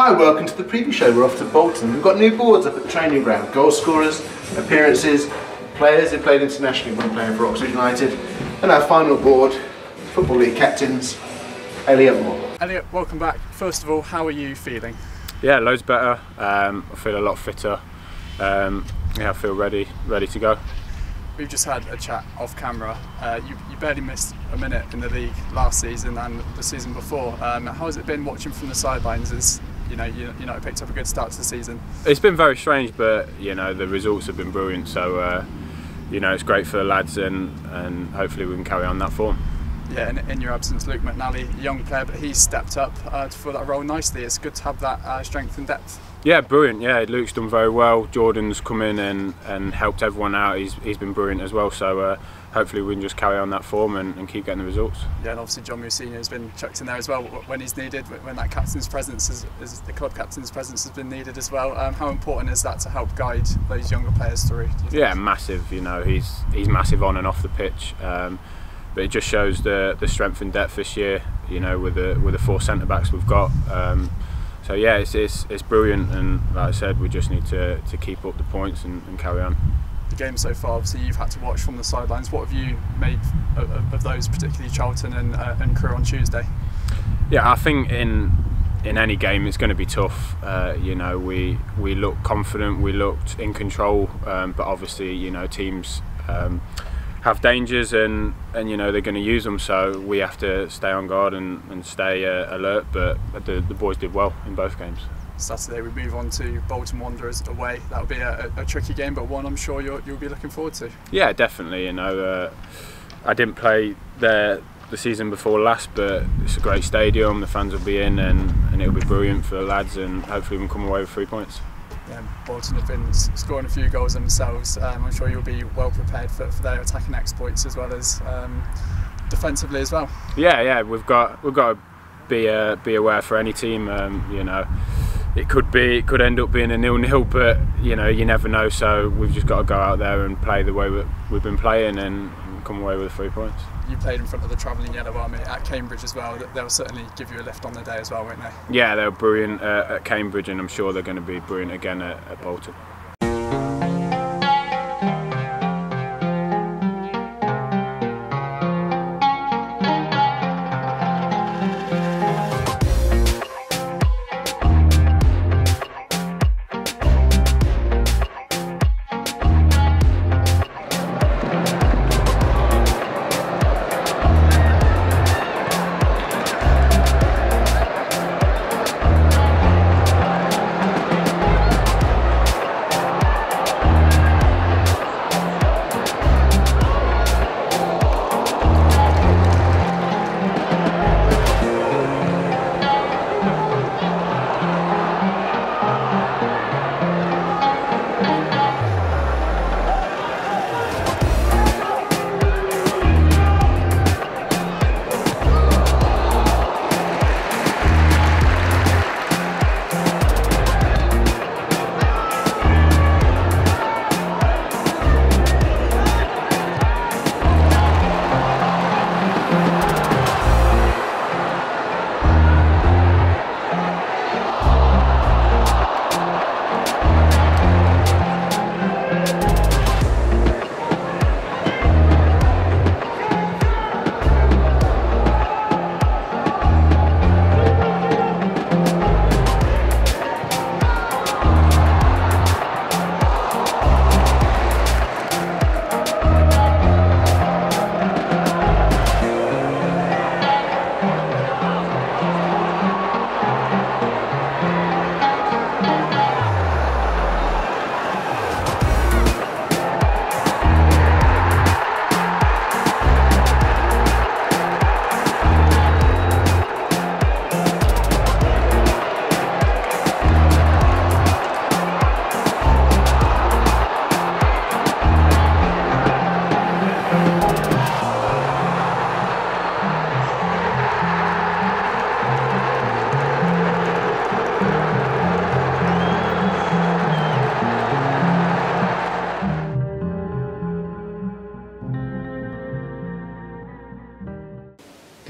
Hi, welcome to the preview show. We're off to Bolton. We've got new boards up at the training ground. Goal scorers, appearances, players who played internationally when playing for Oxford United, and our final board, Football League captains, Elliot Moore. Elliot, welcome back. First of all, how are you feeling? Yeah, loads better. I feel a lot fitter. Yeah, I feel ready to go. We've just had a chat off camera. You barely missed a minute in the league last season and the season before. How has it been watching from the sidelines as you know picked up a good start to the season? It's been very strange, but the results have been brilliant. So it's great for the lads, and hopefully we can carry on that form. Yeah, in your absence, Luke McNally, a young player, but he's stepped up for that role nicely. It's good to have that strength and depth. Yeah, brilliant. Yeah, Luke's done very well. Jordan's come in and helped everyone out. He's been brilliant as well. So hopefully we can just carry on that form and keep getting the results. Yeah, and obviously John Moore Senior has been chucked in there as well when he's needed, when that captain's presence, the club captain's presence has been needed as well. How important is that to help guide those younger players through? Yeah, massive. He's massive on and off the pitch. But it just shows the strength and depth this year. With the four centre backs we've got. So yeah, it's brilliant, and like I said, we just need to keep up the points and carry on. The game so far, obviously you've had to watch from the sidelines. What have you made of those, particularly Charlton and Crewe on Tuesday? Yeah, I think in any game it's going to be tough. We looked confident, we looked in control, but obviously teams have dangers and they're going to use them, so we have to stay on guard and stay alert, but the boys did well in both games. Saturday we move on to Bolton Wanderers away. That'll be a tricky game, but one I'm sure you'll be looking forward to. Yeah, definitely. I didn't play there the season before last, but it's a great stadium, the fans will be in, and it'll be brilliant for the lads, and hopefully we can come away with 3 points. Yeah, Bolton have been scoring a few goals themselves. I'm sure you'll be well prepared for their attacking exploits as well as defensively as well. Yeah, we've got to be aware for any team. It could end up being a 0-0, but you never know. So we've just got to go out there and play the way we've been playing and come away with 3 points. You played in front of the Travelling Yellow Army at Cambridge as well. They'll certainly give you a lift on the day as well, won't they? Yeah, they were brilliant at Cambridge, and I'm sure they're going to be brilliant again at Bolton.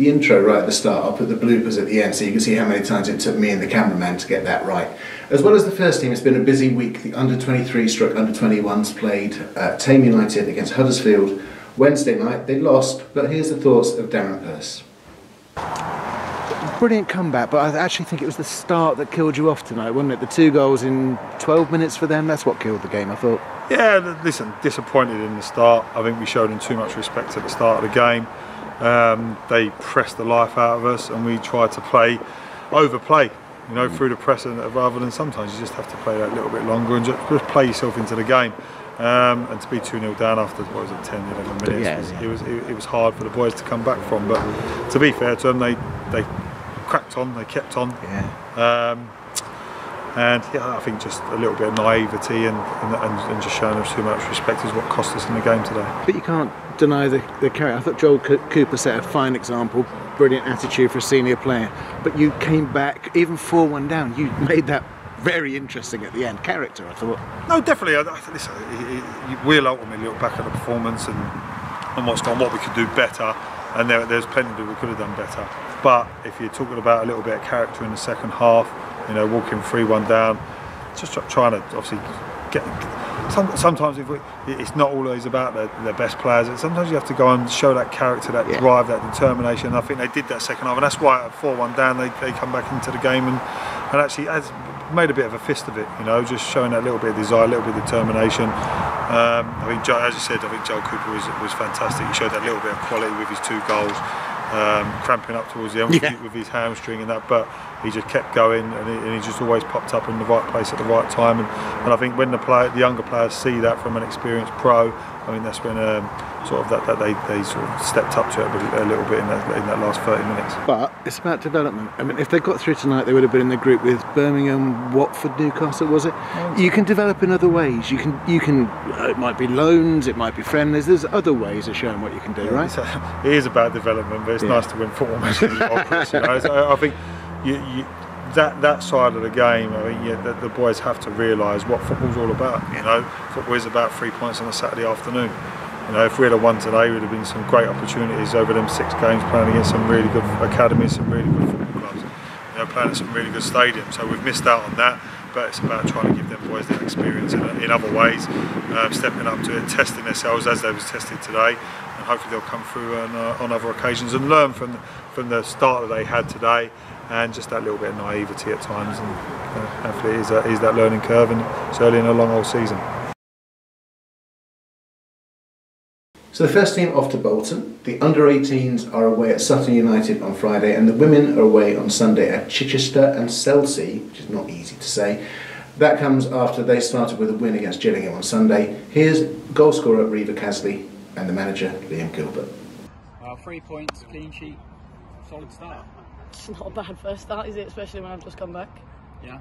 the intro right at the start. I'll put the bloopers at the end so you can see how many times it took me and the cameraman to get that right. As well as the first team, it's been a busy week. The under-23 stroke under-21s played Tame United against Huddersfield Wednesday night. They lost, but here's the thoughts of Darren Purse. Brilliant comeback, but I actually think it was the start that killed you off tonight, wasn't it? The 2 goals in 12 minutes for them, that's what killed the game, I thought. Yeah, listen, disappointed in the start. I think we showed them too much respect at the start of the game. They pressed the life out of us and we tried to overplay, you know, through the press, rather than sometimes you just have to play that little bit longer and just play yourself into the game. And to be 2-0 down after, what was it, 10, 11 minutes, it was hard for the boys to come back from. But to be fair to them, they cracked on, they kept on. Yeah. And yeah, I think just a little bit of naivety and just showing them too much respect is what cost us in the game today. But you can't deny the carry. I thought Joel Cooper set a fine example, brilliant attitude for a senior player. But you came back, even 4-1 down, you made that very interesting at the end. Character, I thought. No, definitely. Listen, we'll ultimately look back at the performance and what's gone, what we could do better, and there's plenty that we could have done better. But if you're talking about a little bit of character in the second half, you know, walking 3-1 down, just trying to obviously get. Sometimes it's not always about the best players. Sometimes you have to go and show that character, that drive, that determination. And I think they did that second half, and that's why at 4-1 down they come back into the game and actually made a bit of a fist of it. You know, just showing that little bit of desire, a little bit of determination. I think, as you said, I think Joel Cooper was fantastic. He showed that little bit of quality with his 2 goals. Cramping up towards the end with his hamstring and that, but he just kept going and he just always popped up in the right place at the right time. And I think when the younger players see that from an experienced pro, I mean that's when sort of that they sort of stepped up to it a little bit in that last 30 minutes. But it's about development. I mean, if they got through tonight, they would have been in the group with Birmingham, Watford, Newcastle, was it? You can develop in other ways. You can. It might be loans, it might be friendlies. There's other ways of showing what you can do, right? It is about development, but it's nice to win football matches as well, Chris, you know? I think that side of the game, I mean, the boys have to realise what football's all about. You know, football is about 3 points on a Saturday afternoon. You know, if we had won today, there would have been some great opportunities over them 6 games playing against some really good academies, some really good football clubs. You know, playing at some really good stadiums. So we've missed out on that. But it's about trying to give them boys that experience in other ways, stepping up to it, testing themselves as they was tested today, and hopefully they'll come through on other occasions and learn from the start that they had today, and just that little bit of naivety at times, and hopefully it is that learning curve, and it's early in a long old season. So the first team off to Bolton. The under-18s are away at Sutton United on Friday, and the women are away on Sunday at Chichester and Chelsea, which is not easy to say. That comes after they started with a win against Gillingham on Sunday. Here's goal scorer Reva Casley and the manager Liam Gilbert. 3 points, clean sheet, solid start. It's not a bad first start, is it? Especially when I've just come back. Yeah.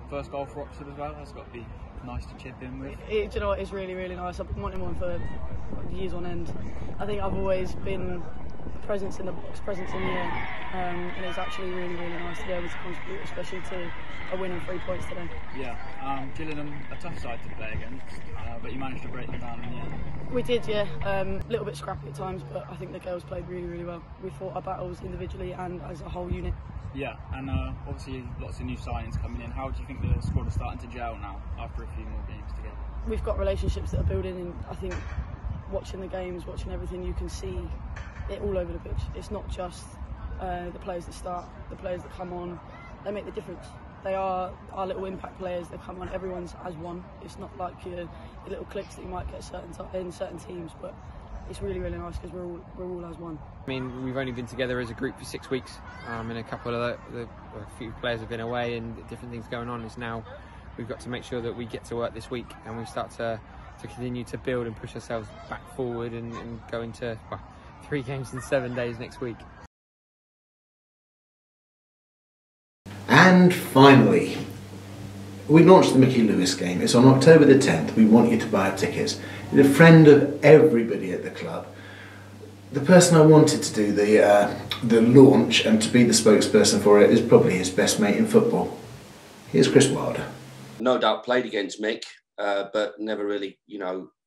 First goal for Oxford as well. That's got to be nice to chip in with. Do you know what? It's really, really nice. I've been wanting one for years on end. I think I've always been a presence in the box, presence in the air, and it's actually really, really nice to be able to contribute, especially to a win and 3 points today. Yeah. Gillingham, a tough side to play against, but you managed to break them down in the end. We did, yeah. A little bit scrappy at times, but I think the girls played really, really well. We fought our battles individually and as a whole unit. Yeah, and obviously lots of new signings coming in. How do you think the squad is starting to gel now after a few more games together? We've got relationships that are building, and I think watching the games, watching everything, you can see it all over the pitch. It's not just the players that start, the players that come on, they make the difference. They are our little impact players that come on, everyone's as one. It's not like your little cliques that you might get in certain teams, but it's really, really nice because we're all as one. I mean, we've only been together as a group for 6 weeks, and a couple of a few players have been away and different things going on. It's now we've got to make sure that we get to work this week and we start to continue to build and push ourselves back forward and go into 3 games in 7 days next week. And finally, we launched the Mickey Lewis game. It's on October the 10th. We want you to buy our tickets. He's a friend of everybody at the club. The person I wanted to do the launch and to be the spokesperson for it is probably his best mate in football. Here's Chris Wilder. No doubt played against Mick, but never really,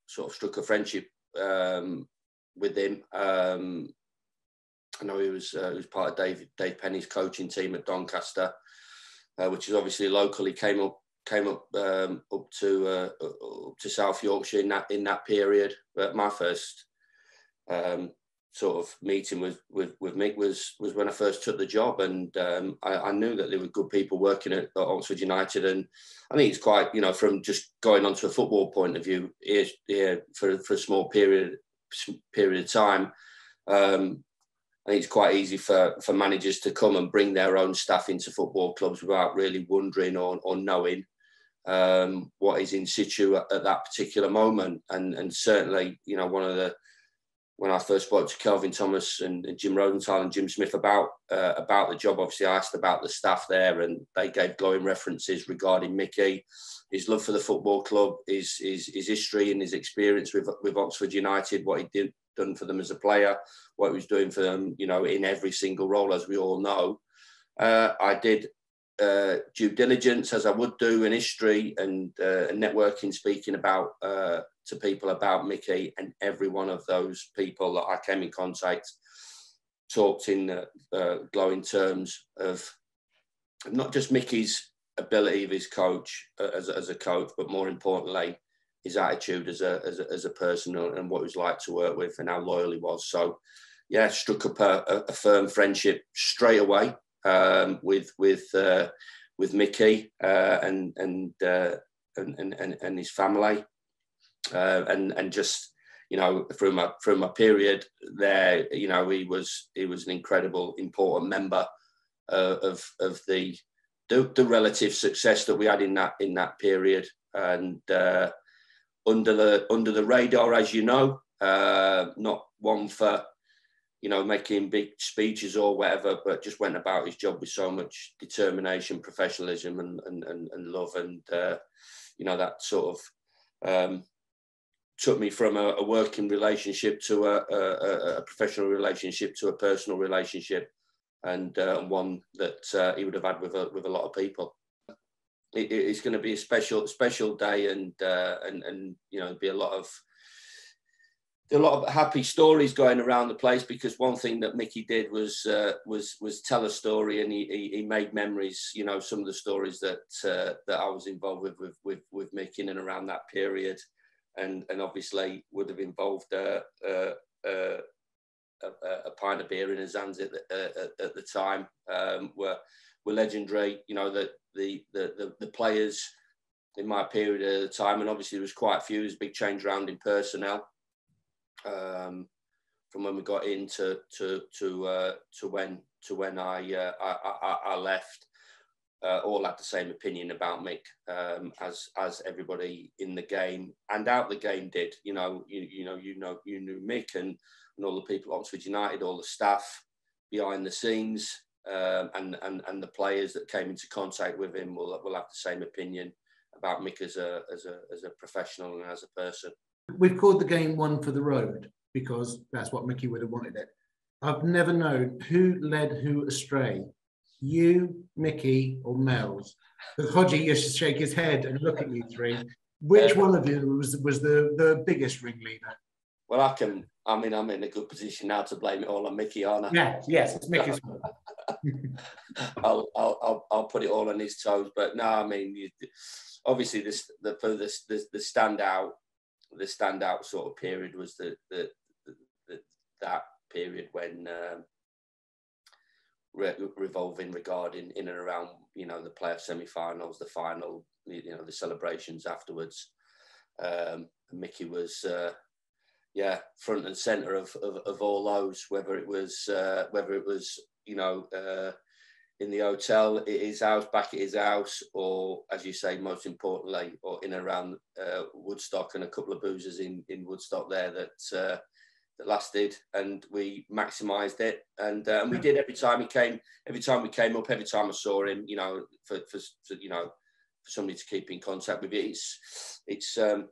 sort of struck a friendship with him. I know he was part of Dave Penny's coaching team at Doncaster, which is obviously local. He came up to South Yorkshire in that period. But my first sort of meeting with Mick was when I first took the job, and I knew that there were good people working at Oxford United, and I think it's quite, from just going onto a football point of view here for a small period of time. I think it's quite easy for managers to come and bring their own staff into football clubs without really wondering or knowing what is in situ at that particular moment. And certainly, when I first spoke to Kelvin Thomas and Jim Rosenthal and Jim Smith about the job, obviously I asked about the staff there, and they gave glowing references regarding Mickey, his love for the football club, his history and his experience with Oxford United, what he done for them as a player, what he was doing for them, in every single role, as we all know. I did due diligence, as I would do, in history and networking, speaking about to people about Mickey, and every one of those people that I came in contact talked in glowing terms of not just Mickey's ability of his coach as a coach, but more importantly, his attitude as a person and what it was like to work with and how loyal he was. So, yeah, struck up a firm friendship straight away with Mickey and his family, and just through my period there, he was an incredible, important member of the relative success that we had in that period, and under the radar, as not one for making big speeches or whatever, but just went about his job with so much determination, professionalism, and love, and that sort of took me from a working relationship to a professional relationship to a personal relationship, and one that he would have had with a lot of people. It's going to be a special day, and be a lot of happy stories going around the place, because one thing that Mickey did was tell a story, and he made memories. Some of the stories that I was involved with Mickey in and around that period, and obviously would have involved a pint of beer in his hands at the time, were legendary. That the players in my period at the time, and obviously there was quite a few. There's a big change around in personnel from when we got in to when I left. All had the same opinion about Mick, as everybody in the game and out the game did. You knew Mick and all the people at Oxford United, all the staff behind the scenes, and the players that came into contact with him will have the same opinion about Mick as a professional and as a person. We've called the game One for the Road because that's what Mickey would have wanted it. I've never known who led who astray, you, Mickey, or Mel's. Because Hodgie used to shake his head and look at you three. Which one of you was the biggest ringleader? Well, I'm in a good position now to blame it all on Mickey, aren't I? Yes, it's Mickey's fault. I'll put it all on his toes, but no, I mean, obviously the standout sort of period was that period when revolving regarding in and around the playoff semi-finals, the final, the celebrations afterwards. Mickey was front and centre of all those, whether it was in the hotel at his house, back at his house, or, as you say, most importantly, or in and around Woodstock, and a couple of boozers in Woodstock there that lasted, and we maximised it, and we did every time we came up, every time I saw him, for somebody to keep in contact with it. It's at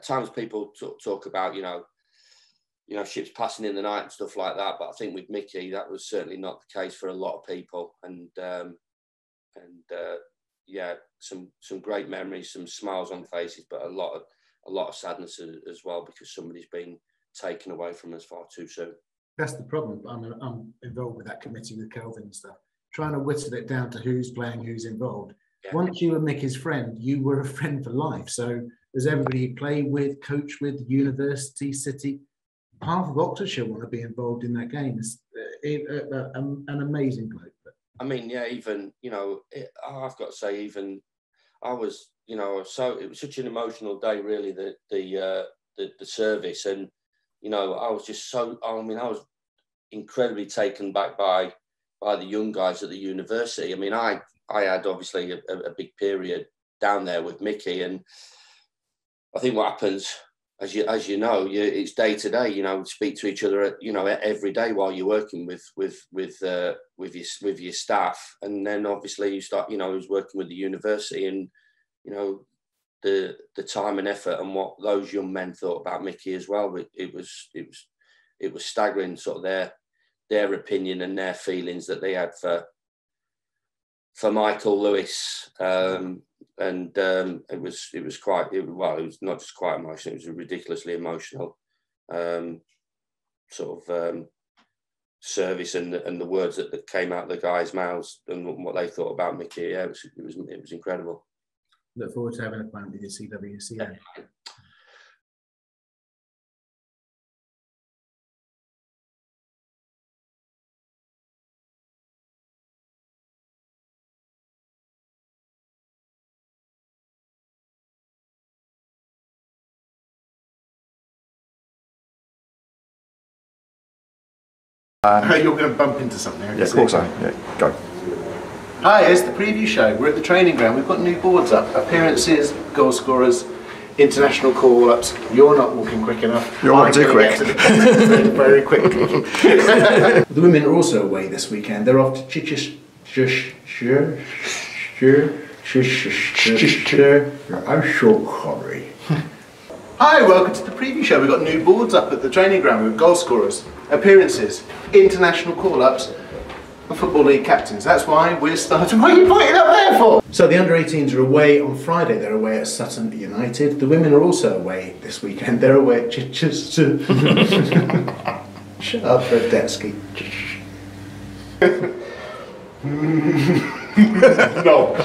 times people talk about ships passing in the night and stuff like that, but I think with Mickey that was certainly not the case for a lot of people, and some great memories, some smiles on faces, but a lot of sadness as well, because somebody's been taken away from us far too soon. That's the problem. I'm involved with that committee with Kelvin and stuff, trying to whittle it down to who's playing, who's involved. Yeah. Once you were Mickey's friend, you were a friend for life. So there's everybody you play with, coach with, university, city. Half of Oxfordshire want to be involved in that game. It's an amazing bloke. I mean, yeah, even, you know, I've got to say, even I was, you know, so it was such an emotional day, really, the service. And, you know, I was just so, I mean, I was incredibly taken back by the young guys at the university. I mean, I had obviously a big period down there with Mickey, and I think what happens, as you know, it's day to day. You know, speak to each other, you know, every day while you're working with your staff, and then obviously you start, you know, I was working with the university, and you know, the time and effort and what those young men thought about Mickey as well. It was staggering, sort of their opinion and their feelings that they had for Michael Lewis. And it was not just quite emotional, it was a ridiculously emotional service, and the words that came out of the guys' mouths and what they thought about Mickey. Yeah, it was incredible. Look forward to having a plan with your CWCA. You're going to bump into something. Yeah, of course I. Yeah, go. Hi, it's the preview show. We're at the training ground. We've got new boards up. Appearances, goal scorers, international call-ups. You're not walking quick enough. You're not too quick. Very quickly. The women are also away this weekend. They're off to Chichester. I'm so sorry. Hi, welcome to the preview show. We've got new boards up at the training ground with goal scorers, appearances, international call-ups, and Football League captains. That's why we're starting. What are you pointing up there for? So the under-18s are away on Friday. They're away at Sutton United. The women are also away this weekend. They're away at Chichester. Shut up, Fredetsky. No.